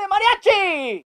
¡Súbele, mariachi!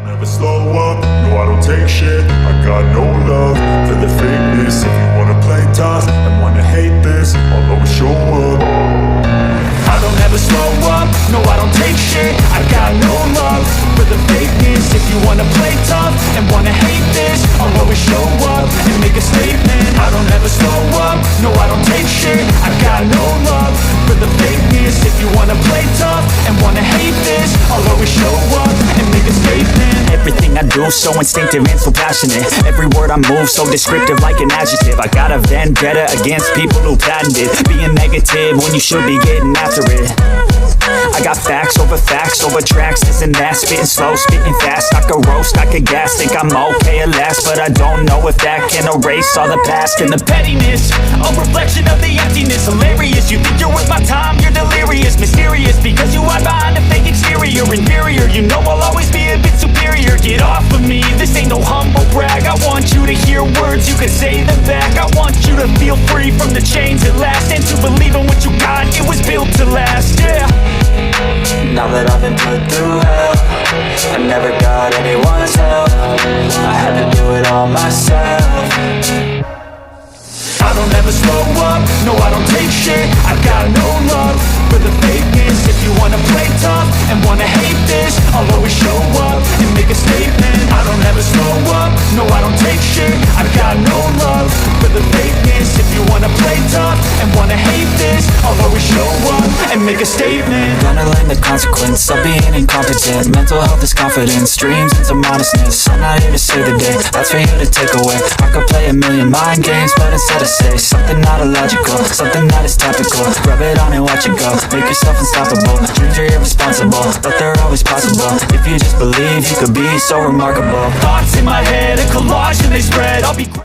Never slow up, no I don't take shit. I got no love for the fakeness. If you wanna play tough and wanna hate this, I'll always show up. I don't ever slow up, no I don't take shit. I got no love for the fakeness. If you wanna play tough and wanna hate this, I'll always show up and make a statement. I don't ever slow up, no I don't take shit. I got no love for the fakeness. If you wanna play tough and wanna hate this, I'll always show up and make a statement. Everything I do so instinctive and so passionate. Every word I move so descriptive like an adjective. I got a vendetta against people who patented being negative when you should be getting after it. I got facts over tracks, this and that. Spitting slow, spitting fast. I could roast, I could gas. Think I'm okay at last, but I don't know if that can erase all the past. And the pettiness, a reflection of the emptiness. Hilarious, you think you're worth my time, you're delirious. Mysterious, because you hide behind a fake exterior. Inferior, you know I'll always be a bit superior. Get off of me, this ain't no humble brag. I want you to hear words, you can say them back. I want you to feel free from the chains at last, and to believe in what you got, it was built to last, yeah. Now that I've been put through hell, I never got anyone's help. I had to do it all myself. I don't ever slow up, no I don't take shit. I got no love for the fakeness. If you wanna play tough and wanna hate this, I'll always show up and make a statement. I don't ever slow up, no I don't take shit. I got no love for the fakeness. If you wanna play tough and wanna hate this, I'll always show up and make a statement. Gonna learn the consequence of being incompetent. Mental health is confidence, dreams into modestness. I'm not here to save the day, that's for you to take away. I could play a million mind games, but instead I say something not illogical, something that is topical. Rub it on and watch it go, make yourself unstoppable. Dreams are irresponsible, but they're always possible. If you just believe, you could be so remarkable. Thoughts in my head, a collage and they spread. I'll be